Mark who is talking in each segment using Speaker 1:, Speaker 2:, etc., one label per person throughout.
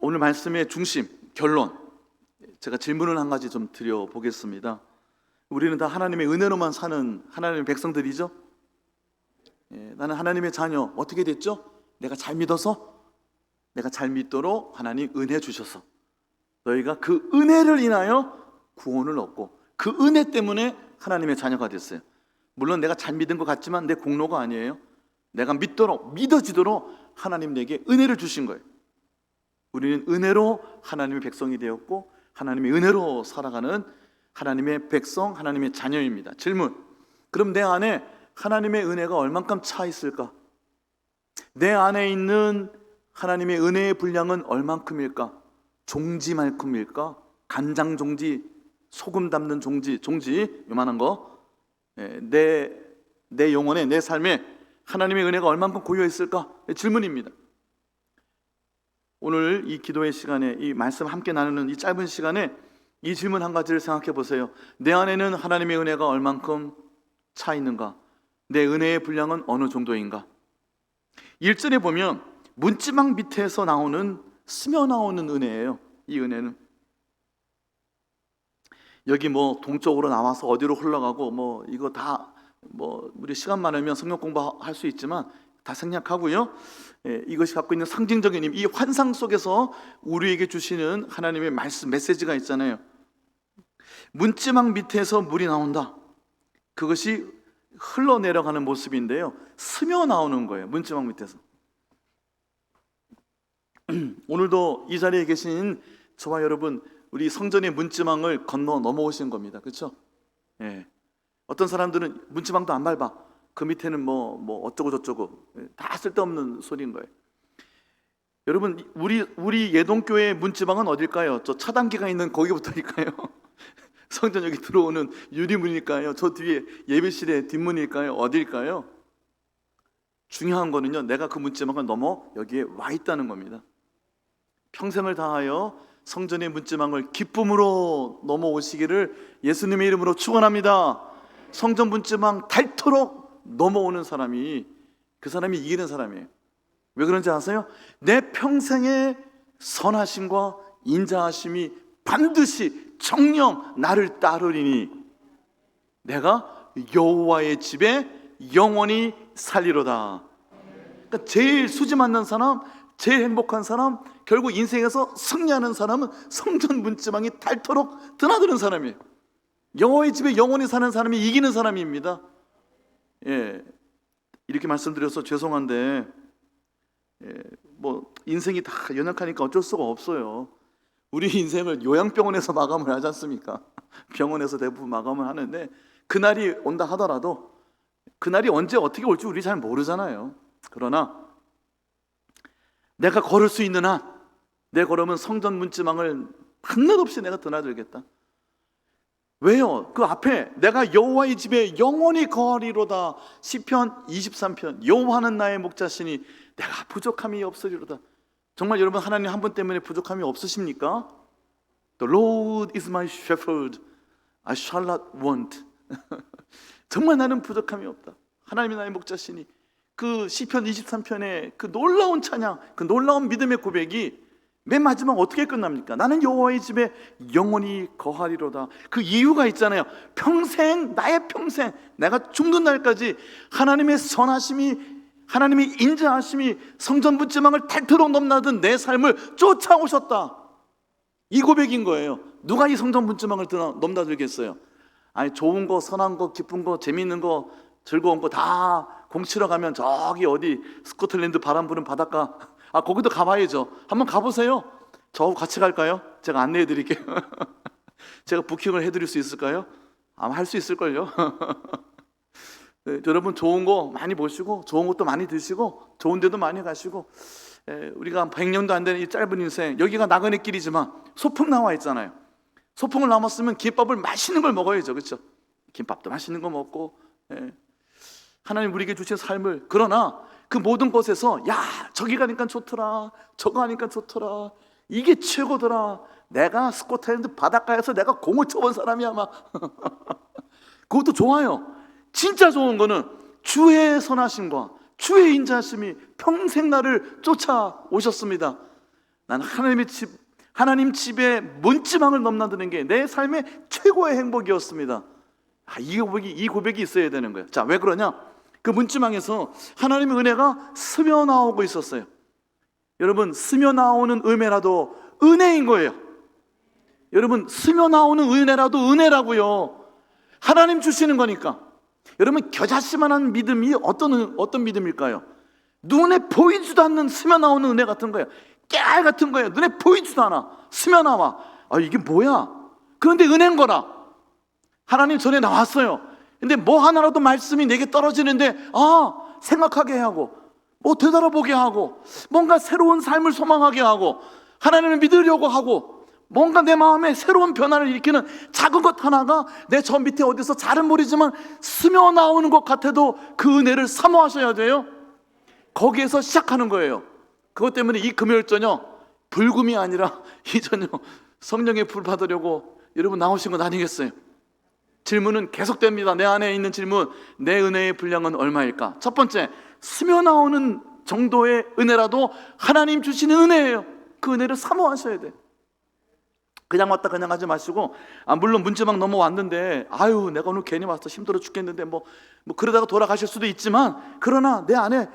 Speaker 1: 오늘 말씀의 중심, 결론, 제가 질문을 한 가지 좀 드려보겠습니다. 우리는 다 하나님의 은혜로만 사는 하나님의 백성들이죠. 나는 하나님의 자녀. 어떻게 됐죠? 내가 잘 믿어서, 내가 잘 믿도록 하나님 은혜 주셔서 너희가 그 은혜를 인하여 구원을 얻고 그 은혜 때문에 하나님의 자녀가 됐어요. 물론 내가 잘 믿은 것 같지만 내 공로가 아니에요. 내가 믿어지도록 하나님 내게 은혜를 주신 거예요. 우리는 은혜로 하나님의 백성이 되었고 하나님의 은혜로 살아가는 하나님의 백성, 하나님의 자녀입니다. 질문, 그럼 내 안에 하나님의 은혜가 얼만큼 차 있을까? 내 안에 있는 하나님의 은혜의 분량은 얼만큼일까? 종지만큼일까? 간장 종지, 소금 담는 종지 요만한 거. 내 영혼에, 내 삶에 하나님의 은혜가 얼만큼 고여 있을까? 질문입니다. 오늘 이 기도의 시간에, 이 말씀 함께 나누는 이 짧은 시간에 이 질문 한 가지를 생각해 보세요. 내 안에는 하나님의 은혜가 얼만큼 차 있는가? 내 은혜의 분량은 어느 정도인가? 1절에 보면 문지막 밑에서 나오는, 스며 나오는 은혜예요. 이 은혜는 여기 뭐 동쪽으로 나와서 어디로 흘러가고 이거 다 우리 시간 많으면 성경 공부할 수 있지만 다 생략하고요. 이것이 갖고 있는 상징적인 이 환상 속에서 우리에게 주시는 하나님의 말씀, 메시지가 있잖아요. 문지막 밑에서 물이 나온다. 그것이 흘러내려가는 모습인데요, 스며 나오는 거예요. 문지막 밑에서. 오늘도 이 자리에 계신 저와 여러분, 우리 성전의 문지막을 넘어오신 겁니다. 그렇죠? 어떤 사람들은 문지막도 안 밟아. 그 밑에는 어쩌고 저쩌고 다 쓸데없는 소리인 거예요. 여러분, 우리 예동교회 문지방은 어딜까요? 저 차단기가 있는 거기부터일까요? 성전 여기 들어오는 유리문일까요? 저 뒤에 예배실의 뒷문일까요? 어딜까요? 중요한 거는요, 내가 그 문지방을 넘어 여기에 와 있다는 겁니다. 평생을 다하여 성전의 문지방을 기쁨으로 넘어오시기를 예수님의 이름으로 축원합니다. 성전 문지방 닳도록 넘어오는 사람이, 그 사람이 이기는 사람이에요. 왜 그런지 아세요? 내 평생의 선하심과 인자하심이 반드시 정령 나를 따르리니 내가 여호와의 집에 영원히 살리로다. 그러니까 제일 수지 맞는 사람, 제일 행복한 사람, 결국 인생에서 승리하는 사람은 성전 문지방이 닳도록 드나드는 사람이에요. 여호와의 집에 영원히 사는 사람이 이기는 사람입니다. 이렇게 말씀드려서 죄송한데 인생이 다 연약하니까 어쩔 수가 없어요. 우리 인생을 요양병원에서 마감을 하지 않습니까? 병원에서 대부분 마감을 하는데 그날이 온다 하더라도 그날이 언제 어떻게 올지 우리 잘 모르잖아요. 그러나 내가 걸을 수 있는 한, 내 걸으면 성전 문지방을 한낱없이 내가 드나들겠다. 왜요? 그 앞에 내가 여호와의 집에 영원히 거하리로다. 시편 23편, 여호와는 나의 목자시니 내가 부족함이 없으리로다. 정말 여러분, 하나님 한 분 때문에 부족함이 없으십니까? The Lord is my shepherd, I shall not want. 정말 나는 부족함이 없다. 하나님이 나의 목자시니. 그 시편 23편의 그 놀라운 찬양, 그 놀라운 믿음의 고백이 맨 마지막 어떻게 끝납니까? 나는 여호와의 집에 영원히 거하리로다. 그 이유가 있잖아요. 평생, 나의 평생, 내가 죽는 날까지 하나님의 선하심이, 하나님의 인자하심이 성전 문지방을 닳도록 넘나든 내 삶을 쫓아오셨다. 이 고백인 거예요. 누가 이 성전 문지방을 넘나들겠어요? 아니, 좋은 거, 선한 거, 기쁜 거, 재미있는 거, 즐거운 거 다 공치러 가면 저기 어디 스코틀랜드 바람 부는 바닷가, 거기도 가봐야죠. 한번 가보세요. 저하고 같이 갈까요? 제가 안내해 드릴게요. 제가 부킹을 해드릴 수 있을까요? 아마 할 수 있을걸요. 여러분, 좋은 거 많이 보시고 좋은 것도 많이 드시고 좋은 데도 많이 가시고, 우리가 100년도 안 되는 이 짧은 인생, 여기가 나그네 길이지만 소풍 나와 있잖아요. 소풍을 남았으면 김밥을 맛있는 걸 먹어야죠. 그렇죠? 김밥도 맛있는 거 먹고, 하나님 우리에게 주신 삶을, 그러나 그 모든 곳에서 야, 저기 가니까 좋더라, 저거 하니까 좋더라, 이게 최고더라, 내가 스코틀랜드 바닷가에서 내가 공을 쳐본 사람이야 막. 그것도 좋아요. 진짜 좋은 거는 주의 선하심과 주의 인자하심이 평생 나를 쫓아오셨습니다. 난 하나님 집에 문지방을 넘나드는 게 내 삶의 최고의 행복이었습니다. 이 고백이 있어야 되는 거예요. 자, 왜 그러냐? 그 문지방에서 하나님의 은혜가 스며 나오고 있었어요. 여러분, 스며 나오는 은혜라도 은혜인 거예요. 여러분, 스며 나오는 은혜라도 은혜라고요. 하나님 주시는 거니까. 여러분, 겨자씨만한 믿음이 어떤 믿음일까요? 눈에 보이지도 않는 스며 나오는 은혜 같은 거예요. 깨알 같은 거예요. 눈에 보이지도 않아. 스며 나와. 이게 뭐야? 그런데 은혜인 거라. 하나님 전에 나왔어요. 근데 뭐 하나라도 말씀이 내게 떨어지는데 생각하게 하고, 뭐 되돌아보게 하고, 뭔가 새로운 삶을 소망하게 하고, 하나님을 믿으려고 하고, 뭔가 내 마음에 새로운 변화를 일으키는 작은 것 하나가 내 저 밑에 어디서 잘은 모르지만 스며 나오는 것 같아도 그 은혜를 사모하셔야 돼요. 거기에서 시작하는 거예요. 그것 때문에 이 금요일 저녁 불금이 아니라 이 저녁 성령의 불 받으려고 여러분 나오신 건 아니겠어요? 질문은 계속됩니다. 내 안에 있는 질문, 내 은혜의 분량은 얼마일까? 첫 번째, 스며 나오는 정도의 은혜라도 하나님 주시는 은혜예요. 그 은혜를 사모하셔야 돼. 그냥 왔다 그냥 하지 마시고, 물론 문지방 넘어왔는데 내가 오늘 괜히 와서 힘들어 죽겠는데 뭐 그러다가 돌아가실 수도 있지만, 그러나 내 안에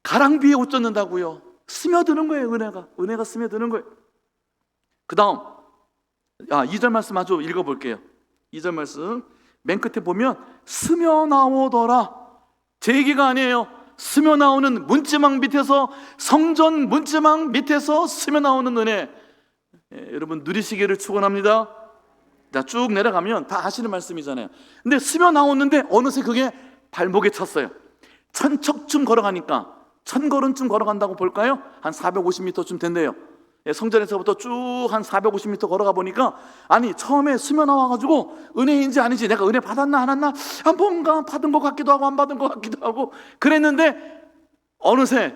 Speaker 1: 가랑비에 옷 젖는다고요. 스며드는 거예요. 은혜가 스며드는 거예요. 그 다음 2절 말씀 마저 읽어볼게요. 2절 말씀 맨 끝에 보면 스며 나오더라. 제 얘기가 아니에요. 스며 나오는 문지방 밑에서, 성전 문지방 밑에서 스며 나오는 은혜, 여러분 누리시기를 축원합니다. 자, 쭉 내려가면 다 아시는 말씀이잖아요. 근데 스며 나오는데 어느새 그게 발목에 찼어요. 천척쯤 걸어가니까, 1000걸음쯤 걸어간다고 볼까요? 한 450m쯤 된대요. 성전에서부터 쭉 한 450m 걸어가 보니까, 처음에 스며 나와가지고 은혜인지 아닌지, 내가 은혜 받았나 안 받았나, 뭔가 받은 것 같기도 하고 안 받은 것 같기도 하고 그랬는데, 어느새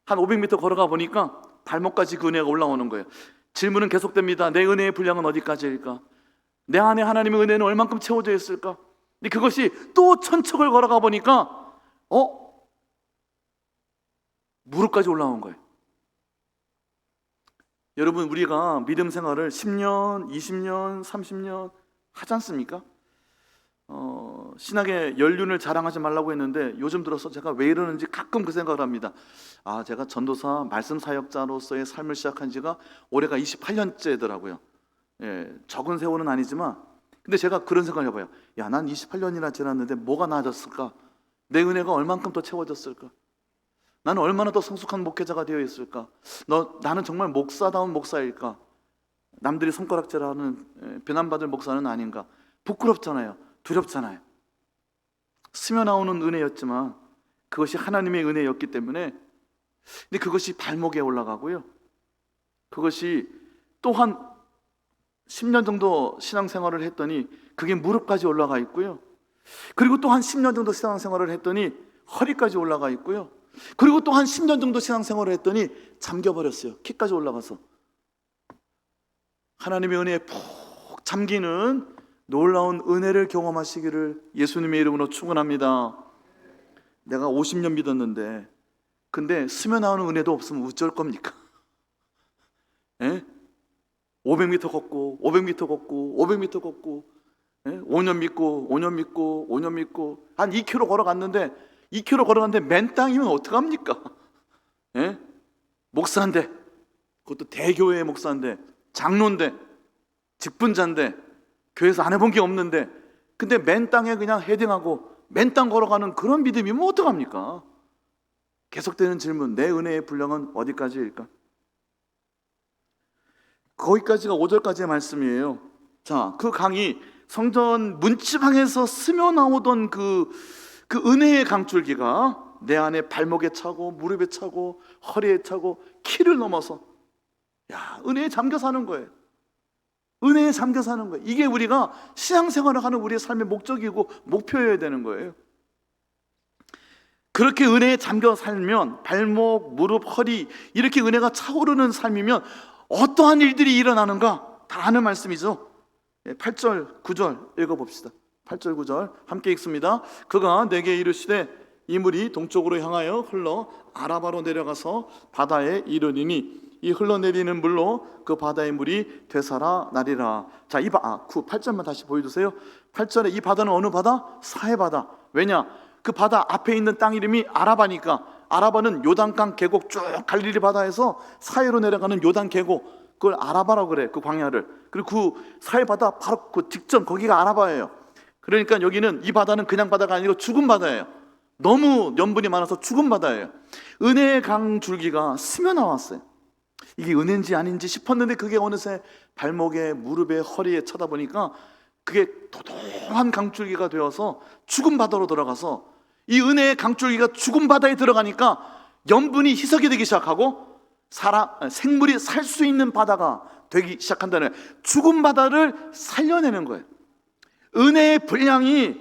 Speaker 1: 한 500m 걸어가 보니까 발목까지 그 은혜가 올라오는 거예요. 질문은 계속됩니다. 내 은혜의 분량은 어디까지일까? 내 안에 하나님의 은혜는 얼만큼 채워져 있을까? 근데 그것이 또 1000척을 걸어가 보니까 무릎까지 올라온 거예요. 여러분, 우리가 믿음 생활을 10년, 20년, 30년 하지 않습니까? 신학의 연륜을 자랑하지 말라고 했는데, 요즘 들어서 제가 왜 이러는지 가끔 그 생각을 합니다. 제가 전도사 말씀 사역자로서의 삶을 시작한 지가 올해가 28년째더라고요. 적은 세월은 아니지만, 근데 제가 그런 생각을 해봐요. 난 28년이나 지났는데 뭐가 나아졌을까? 내 은혜가 얼만큼 더 채워졌을까? 나는 얼마나 더 성숙한 목회자가 되어 있을까? 나는 정말 목사다운 목사일까? 남들이 손가락질하는 비난받을 목사는 아닌가? 부끄럽잖아요. 두렵잖아요. 스며 나오는 은혜였지만 그것이 하나님의 은혜였기 때문에, 근데 그것이 발목에 올라가고요, 그것이 또 한 10년 정도 신앙생활을 했더니 그게 무릎까지 올라가 있고요, 그리고 또 한 10년 정도 신앙생활을 했더니 허리까지 올라가 있고요, 그리고 또 한 10년 정도 신앙생활을 했더니 잠겨버렸어요. 키까지 올라가서. 하나님의 은혜에 푹 잠기는 놀라운 은혜를 경험하시기를 예수님의 이름으로 축원합니다. 내가 50년 믿었는데, 근데 스며 나오는 은혜도 없으면 어쩔 겁니까? 500m 걷고 500m 걷고 500m 걷고 5년 믿고 5년 믿고 5년 믿고 한 2km 걸어갔는데, 2km 걸어갔는데 맨 땅이면 어떡합니까? 목사인데, 그것도 대교회의 목사인데, 장로인데, 직분자인데, 교회에서 안 해본 게 없는데, 근데 맨 땅에 그냥 헤딩하고 맨 땅 걸어가는 그런 믿음이면 어떡합니까? 계속되는 질문, 내 은혜의 분량은 어디까지일까? 거기까지가 5절까지의 말씀이에요. 자, 그 강이 성전 문지방에서 스며 나오던 그 은혜의 강줄기가 내 안에 발목에 차고 무릎에 차고 허리에 차고 키를 넘어서, 은혜에 잠겨 사는 거예요. 은혜에 잠겨 사는 거예요. 이게 우리가 신앙생활을 하는 우리의 삶의 목적이고 목표여야 되는 거예요. 그렇게 은혜에 잠겨 살면, 발목, 무릎, 허리 이렇게 은혜가 차오르는 삶이면 어떠한 일들이 일어나는가 다 아는 말씀이죠. 8절, 9절 읽어봅시다. 8절, 9절 함께 읽습니다. 그가 내게 이르시되 이 물이 동쪽으로 향하여 흘러 아라바로 내려가서 바다에 이르리니 이 흘러내리는 물로 그 바다의 물이 되살아나리라. 자, 8절만 다시 보여주세요. 8절에 이 바다는 어느 바다? 사해 바다. 왜냐? 그 바다 앞에 있는 땅 이름이 아라바니까. 아라바는 요단강 계곡 쭉 갈릴리 바다에서 사해로 내려가는 요단 계곡, 그걸 아라바라고 그래. 그 광야를. 그리고 그 사해 바다 바로 그 직전 거기가 아라바예요. 그러니까 여기는 이 바다는 그냥 바다가 아니고 죽은 바다예요. 너무 염분이 많아서 죽은 바다예요. 은혜의 강 줄기가 스며 나왔어요. 이게 은혜인지 아닌지 싶었는데 그게 어느새 발목에, 무릎에, 허리에 쳐다보니까 그게 도동한 강줄기가 되어서 죽은 바다로 들어가서, 이 은혜의 강줄기가 죽은 바다에 들어가니까 염분이 희석이 되기 시작하고 생물이 살 수 있는 바다가 되기 시작한다는 거예요. 죽은 바다를 살려내는 거예요. 은혜의 분량이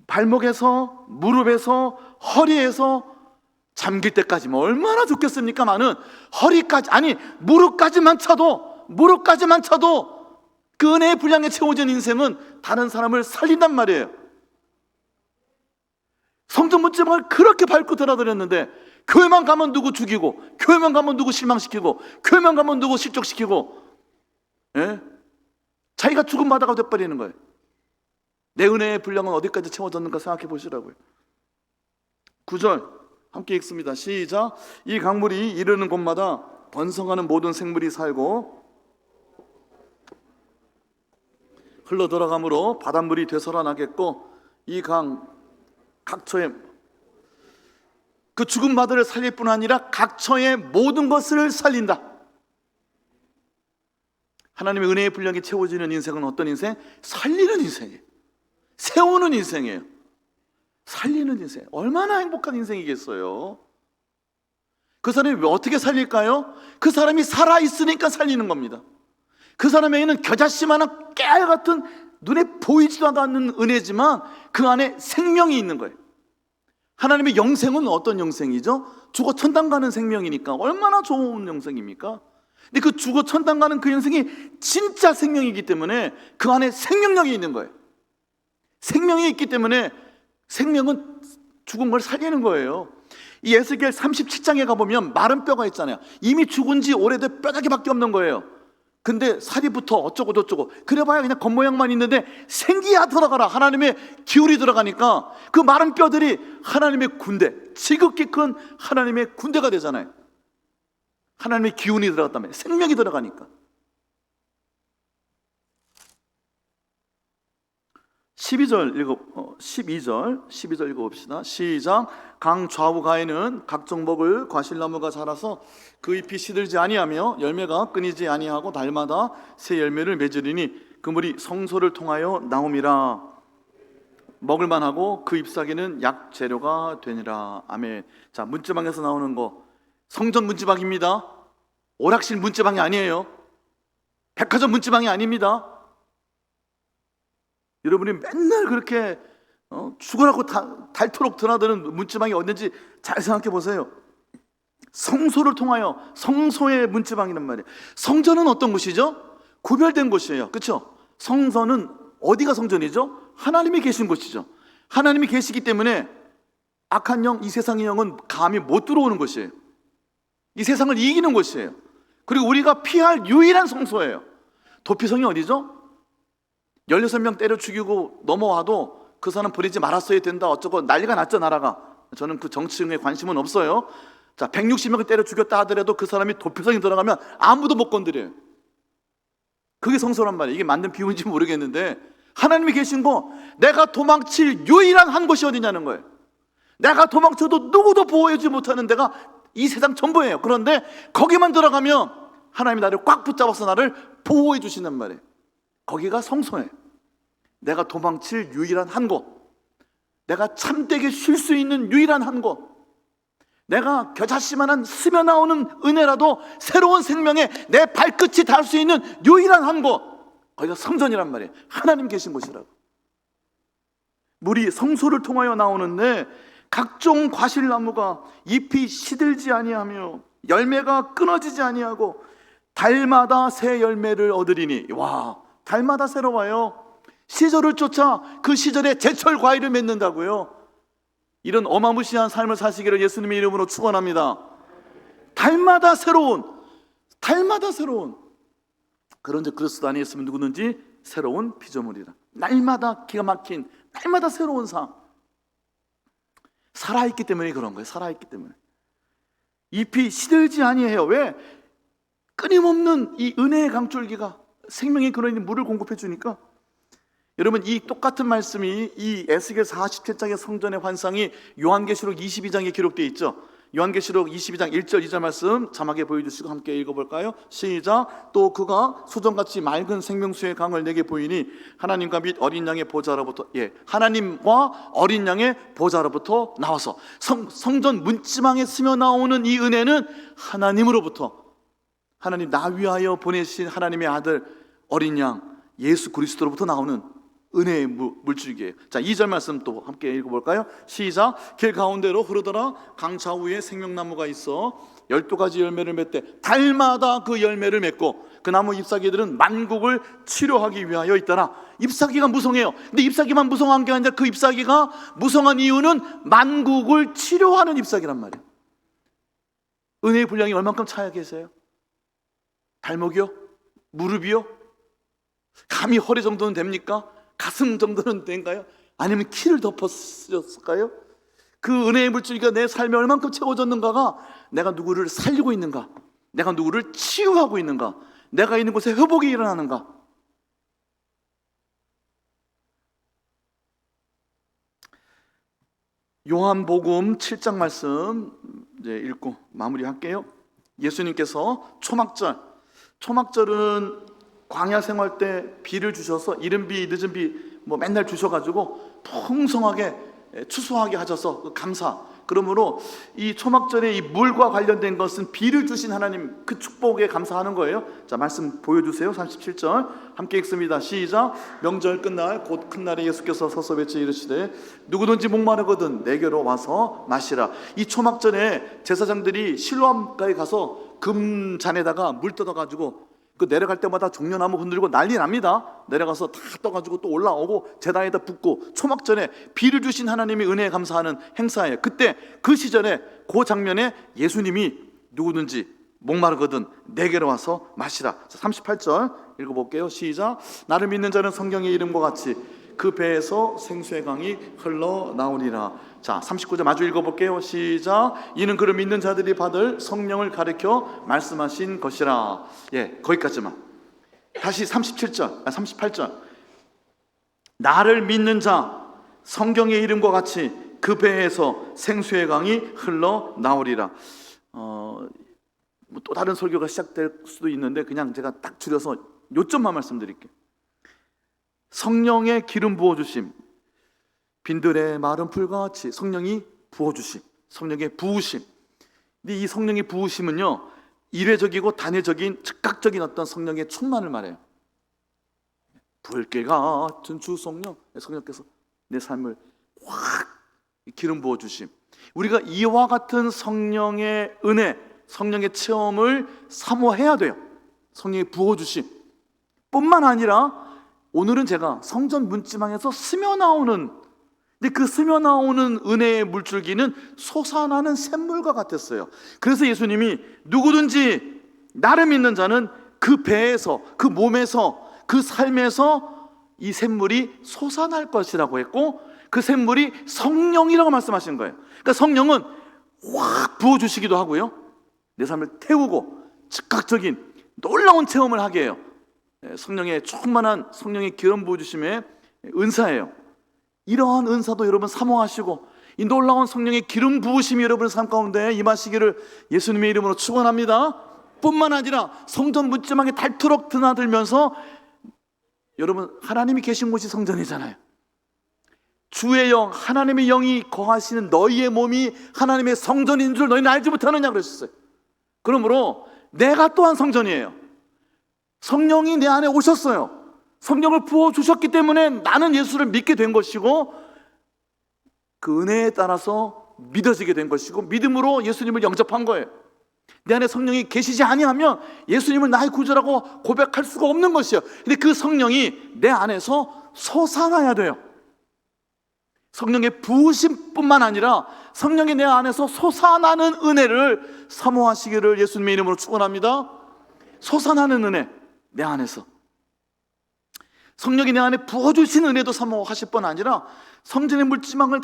Speaker 1: 발목에서, 무릎에서, 허리에서 잠길 때까지 얼마나 좋겠습니까? 많은 허리까지, 아니 무릎까지만 차도 그 은혜의 분량에 채워진 인생은 다른 사람을 살린단 말이에요. 성전 문지방을 그렇게 밟고 드나들었는데 교회만 가면 누구 죽이고, 교회만 가면 누구 실망시키고, 교회만 가면 누구 실족시키고, 자기가 죽은 바다가 돼버리는 거예요. 내 은혜의 분량은 어디까지 채워졌는가 생각해 보시라고요. 9절 함께 읽습니다. 시작. 이 강물이 이르는 곳마다 번성하는 모든 생물이 살고 흘러 들어가므로 바닷물이 되살아나겠고, 이 강 각처에 그 죽은 바다를 살릴 뿐 아니라 각처의 모든 것을 살린다. 하나님의 은혜의 분량이 채워지는 인생은 어떤 인생? 살리는 인생이에요. 세우는 인생이에요. 살리는 인생. 얼마나 행복한 인생이겠어요. 그 사람이 어떻게 살릴까요? 그 사람이 살아있으니까 살리는 겁니다. 그 사람에게는 겨자씨만한 깨알같은 눈에 보이지도 않는 은혜지만 그 안에 생명이 있는 거예요. 하나님의 영생은 어떤 영생이죠? 죽어 천당 가는 생명이니까 얼마나 좋은 영생입니까? 근데 그 죽어 천당 가는 그 영생이 진짜 생명이기 때문에 그 안에 생명력이 있는 거예요. 생명이 있기 때문에 생명은 죽은 걸 살리는 거예요. 이 에스겔 37장에 가보면 마른 뼈가 있잖아요. 이미 죽은 지 오래된 뼈다귀밖에 없는 거예요. 근데 살이 붙어 어쩌고 저쩌고 그래봐야 그냥 겉모양만 있는데 생기야 들어가라. 하나님의 기운이 들어가니까 그 마른 뼈들이 하나님의 군대, 지극히 큰 하나님의 군대가 되잖아요. 하나님의 기운이 들어갔다면 생명이 들어가니까. 12절 읽어봅시다. 시작. 강 좌우 가에는 각종 먹을 과실나무가 자라서 그 잎이 시들지 아니하며 열매가 끊이지 아니하고 달마다 새 열매를 맺으리니 그 물이 성소를 통하여 나옴이라. 먹을만하고 그 잎사귀는 약 재료가 되니라. 아멘. 자, 문지방에서 나오는 거 성전 문지방입니다. 오락실 문지방이 아니에요. 백화점 문지방이 아닙니다. 여러분이 맨날 그렇게 죽으라고 닳도록 드나드는 문지방이 어딘지 잘 생각해 보세요. 성소를 통하여, 성소의 문지방이란 말이에요. 성전은 어떤 곳이죠? 구별된 곳이에요. 그렇죠? 성전은 어디가 성전이죠? 하나님이 계신 곳이죠. 하나님이 계시기 때문에 악한 영, 이 세상의 영은 감히 못 들어오는 곳이에요. 이 세상을 이기는 곳이에요. 그리고 우리가 피할 유일한 성소예요. 도피성이 어디죠? 16명 때려 죽이고 넘어와도 그 사람 버리지 말았어야 된다 어쩌고 난리가 났죠. 나라가. 저는 그 정치에 관심은 없어요. 자, 160명을 때려 죽였다 하더라도 그 사람이 도피성에 들어가면 아무도 못 건드려요. 그게 성소란 말이에요. 이게 맞는 비유인지 모르겠는데 하나님이 계신 거, 내가 도망칠 유일한 한 곳이 어디냐는 거예요. 내가 도망쳐도 누구도 보호해주지 못하는 데가 이 세상 전부예요. 그런데 거기만 들어가면 하나님이 나를 꽉 붙잡아서 나를 보호해 주신단 말이에요. 거기가 성소예요. 내가 도망칠 유일한 한 곳, 내가 참되게 쉴 수 있는 유일한 한 곳, 내가 겨자씨만한 스며 나오는 은혜라도 새로운 생명에 내 발끝이 닿을 수 있는 유일한 한 곳, 거기가 성전이란 말이에요. 하나님 계신 곳이라고. 물이 성소를 통하여 나오는데 각종 과실나무가 잎이 시들지 아니하며 열매가 끊어지지 아니하고 달마다 새 열매를 얻으리니. 와, 달마다 새로워요. 시절을 쫓아 그 시절에 제철 과일을 맺는다고요. 이런 어마무시한 삶을 사시기를 예수님의 이름으로 축원합니다. 달마다 새로운 그런 그리스도 안에 있으면 누구든지 새로운 피조물이라. 날마다 기가 막힌, 날마다 새로운 삶. 살아있기 때문에 그런 거예요. 살아있기 때문에. 잎이 시들지 아니해요. 왜? 끊임없는 이 은혜의 강줄기가 생명의 근원인 물을 공급해 주니까. 여러분, 이 똑같은 말씀이 이 에스겔 47장의 성전의 환상이 요한계시록 22장에 기록되어 있죠. 요한계시록 22장 1절 2절 말씀 자막에 보여주시고 함께 읽어볼까요? 시작. 또 그가 수정같이 맑은 생명수의 강을 내게 보이니 하나님과 및 어린 양의 보좌로부터, 하나님과 어린 양의 보좌로부터 나와서 성전 문지방에 스며 나오는 이 은혜는 하나님으로부터, 하나님 나 위하여 보내신 하나님의 아들 어린 양 예수 그리스도로부터 나오는 은혜의 물줄기예요. 자, 2절 말씀 또 함께 읽어볼까요? 시작. 길 가운데로 흐르더라. 강 좌우에 생명나무가 있어 12가지 열매를 맺되 달마다 그 열매를 맺고 그 나무 잎사귀들은 만국을 치료하기 위하여 있더라. 잎사귀가 무성해요. 근데 잎사귀만 무성한 게 아니라 그 잎사귀가 무성한 이유는 만국을 치료하는 잎사귀란 말이에요. 은혜의 분량이 얼만큼 차야 계세요? 발목이요? 무릎이요? 감히 허리 정도는 됩니까? 가슴 정도는 된가요? 아니면 키를 덮었을까요? 그 은혜의 물줄기가 내 삶에 얼만큼 채워졌는가가 내가 누구를 살리고 있는가, 내가 누구를 치유하고 있는가, 내가 있는 곳에 회복이 일어나는가. 요한복음 7장 말씀 이제 읽고 마무리할게요. 예수님께서 초막절은 광야 생활 때 비를 주셔서 이른 비 늦은 비 맨날 주셔가지고 풍성하게 추수하게 하셔서 감사. 그러므로 이 초막절에 이 물과 관련된 것은 비를 주신 하나님 그 축복에 감사하는 거예요. 자, 말씀 보여주세요. 37절 함께 읽습니다. 시작. 명절 끝날 곧 큰 날에 예수께서 서서 외쳐 이르시되 누구든지 목마르거든 내게로 와서 마시라. 이 초막절에 제사장들이 실로암가에 가서 금잔에다가 물 떠다가지고 그 내려갈 때마다 종려나무 흔들고 난리 납니다. 내려가서 다 떠가지고 또 올라오고 제단에다 붓고 초막전에 비를 주신 하나님의 은혜에 감사하는 행사예요. 그때 그 시절에 그 장면에 예수님이 누구든지 목마르거든 내게로 와서 마시라. 38절 읽어볼게요. 시작. 나를 믿는 자는 성경의 이름과 같이 그 배에서 생수의 강이 흘러나오리라. 자, 39절 마주 읽어볼게요. 시작. 이는 그를 믿는 자들이 받을 성령을 가르쳐 말씀하신 것이라. 거기까지만. 다시 38절 나를 믿는 자 성경의 이름과 같이 그 배에서 생수의 강이 흘러나오리라. 또 다른 설교가 시작될 수도 있는데 그냥 제가 딱 줄여서 요점만 말씀드릴게요. 성령의 기름 부어주심, 빈들의 마른 풀같이 성령이 부어주심, 성령의 부으심. 근데 이 성령의 부으심은요, 이례적이고 단회적인 즉각적인 어떤 성령의 충만을 말해요. 불길 같은 주 성령, 성령께서 내 삶을 확 기름 부어주심. 우리가 이와 같은 성령의 은혜, 성령의 체험을 사모해야 돼요. 성령의 부어주심 뿐만 아니라 오늘은 제가 성전 문지방에서 스며나오는, 근데 그 스며나오는 은혜의 물줄기는 솟아나는 샘물과 같았어요. 그래서 예수님이 누구든지 나를 믿는 자는 그 배에서, 그 몸에서, 그 삶에서 이 샘물이 솟아날 것이라고 했고, 그 샘물이 성령이라고 말씀하신 거예요. 그러니까 성령은 확 부어주시기도 하고요, 내 삶을 태우고 즉각적인 놀라운 체험을 하게 해요. 성령의 충만한 성령의 기름 부어주심의 은사예요. 이러한 은사도 여러분 사모하시고 이 놀라운 성령의 기름 부으심이 여러분의 삶 가운데 임하시기를 예수님의 이름으로 축원합니다. 뿐만 아니라 성전 문지방에 닳도록 드나들면서, 여러분 하나님이 계신 곳이 성전이잖아요. 주의 영, 하나님의 영이 거하시는 너희의 몸이 하나님의 성전인 줄 너희는 알지 못하느냐 그러셨어요. 그러므로 내가 또한 성전이에요. 성령이 내 안에 오셨어요. 성령을 부어주셨기 때문에 나는 예수를 믿게 된 것이고, 그 은혜에 따라서 믿어지게 된 것이고, 믿음으로 예수님을 영접한 거예요. 내 안에 성령이 계시지 아니하면 예수님을 나의 구주라고 고백할 수가 없는 것이에요. 근데 그 성령이 내 안에서 솟아나야 돼요. 성령의 부으심뿐만 아니라 성령이 내 안에서 솟아나는 은혜를 사모하시기를 예수님의 이름으로 축원합니다. 솟아나는 은혜, 내 안에서 성령이 내 안에 부어주신 은혜도 사모하실 뿐 아니라 성전의 물지망을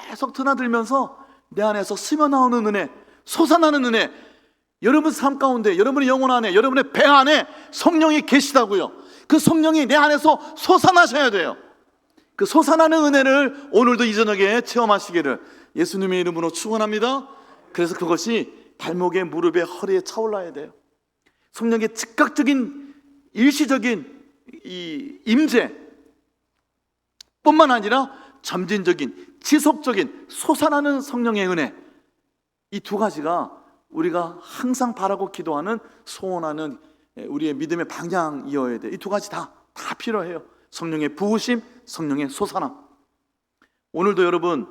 Speaker 1: 계속 드나들면서 내 안에서 스며나오는 은혜, 솟아나는 은혜, 여러분 삶 가운데, 여러분의 영혼 안에, 여러분의 배 안에 성령이 계시다고요. 그 성령이 내 안에서 솟아나셔야 돼요. 그 솟아나는 은혜를 오늘도 이 저녁에 체험하시기를 예수님의 이름으로 축원합니다. 그래서 그것이 발목에, 무릎에, 허리에 차올라야 돼요. 성령의 즉각적인 일시적인 이 임재 뿐만 아니라 점진적인 지속적인 솟아나는 성령의 은혜, 이 두 가지가 우리가 항상 바라고 기도하는, 소원하는 우리의 믿음의 방향이어야 돼. 이 두 가지 다 필요해요. 성령의 부으심, 성령의 솟아남. 오늘도 여러분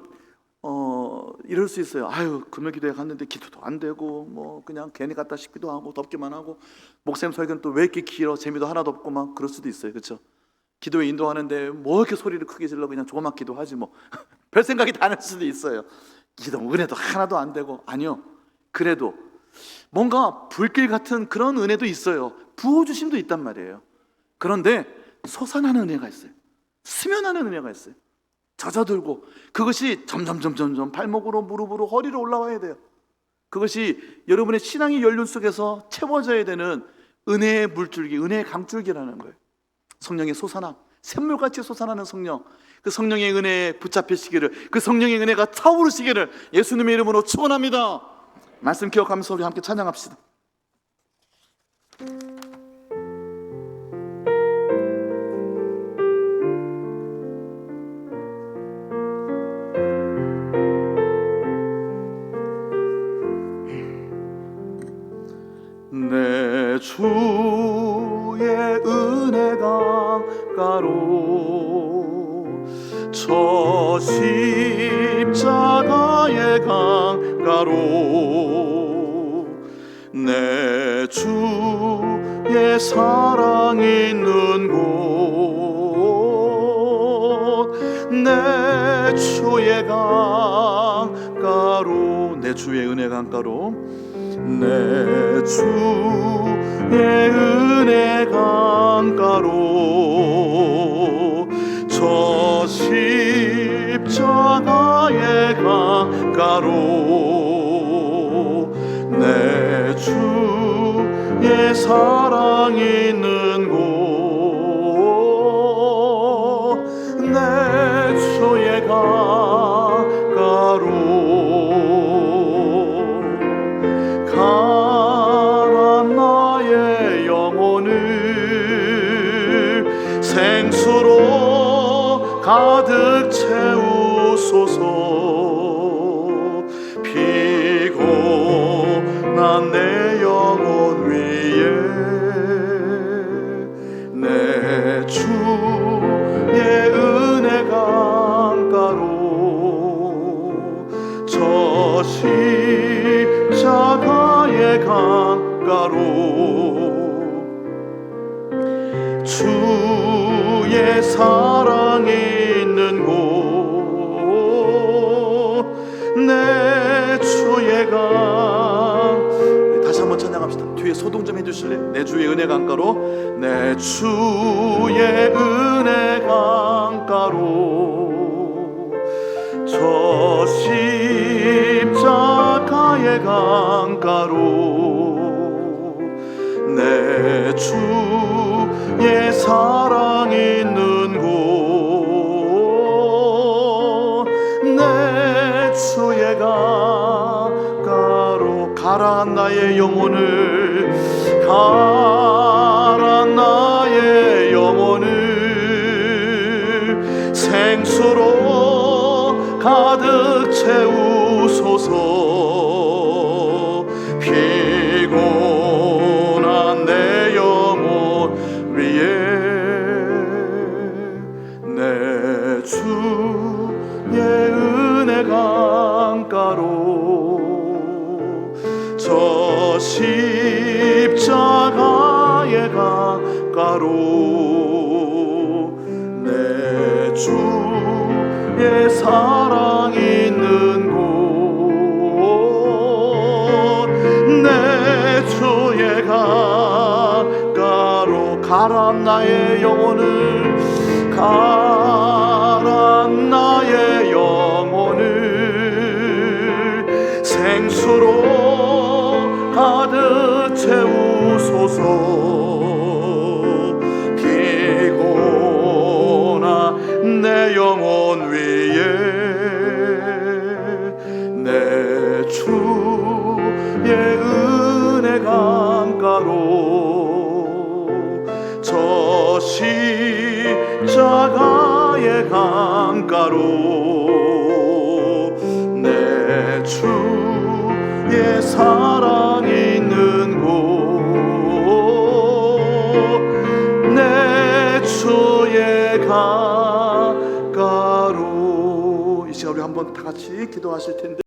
Speaker 1: 이럴 수 있어요. 아유, 금요 기도회 갔는데 기도도 안 되고 뭐 그냥 괜히 갔다 싶기도 하고 덥기만 하고, 목사님 설교는 또 왜 이렇게 길어, 재미도 하나도 없고 막 그럴 수도 있어요. 그렇죠? 기도회 인도하는데 뭐 이렇게 소리를 크게 질러, 그냥 조그맣 기도하지 뭐 별 생각이 다 날 수도 있어요. 기도 은혜도 하나도 안 되고. 아니요, 그래도 뭔가 불길 같은 그런 은혜도 있어요. 부어주심도 있단 말이에요. 그런데 솟아나는 은혜가 있어요. 스며나는 은혜가 있어요. 젖어들고, 그것이 점점 발목으로, 무릎으로, 허리로 올라와야 돼요. 그것이 여러분의 신앙의 연륜 속에서 채워져야 되는 은혜의 물줄기, 은혜의 강줄기라는 거예요. 성령의 솟아남, 샘물같이 솟아나는 성령, 그 성령의 은혜에 붙잡히시기를, 그 성령의 은혜가 차오르시기를 예수님의 이름으로 축원합니다. 말씀 기억하면서 우리 함께 찬양합시다. 내 주의 은혜 강가로, 저 십자가의 강가로, 내 주의 사랑 있는 곳, 내 주의 강가로, 내 주의 은혜 강가로, 내 주의 은혜 강가로, 저 십자가의 강가로, 내 주의 사랑 있는 곳, 내 주의 강가로, 가난 나의 영혼을 생수로 가득 채우소서. 피곤한 내 영혼 위에 내 주의 은혜 강가로, 저 십자가의 강가로, 주의 사랑 있는 곳, 내 주의 강. 다시 한번 찬양합시다. 뒤에 소동 좀 해주실래요? 내 주의 은혜 강가로, 내 주의 은혜 강가로, 저 십자가의 강가로, 내 주의 사랑 있는 곳, 내 주의 강가로, 가라앉 나의 영혼을, 가라앉 나의 영혼을 생수로 가득 채우소서. 피곤한 내 영혼 위에 내 주의 은혜 강가로, 저 십자가의 강가로, 내 주의 주의 사랑 있는 곳 내 주의 가까로 가라 나의 영혼을 가라 나의 영혼을 생수로 가득 채우소서 피곤한 내 영혼 위에 내 주의 은혜 강가로 저 십자가의 강가로 내 주의 사랑 있는 곳 내 주의 강가로 이 시간 우리 한번 다 같이 기도하실 텐데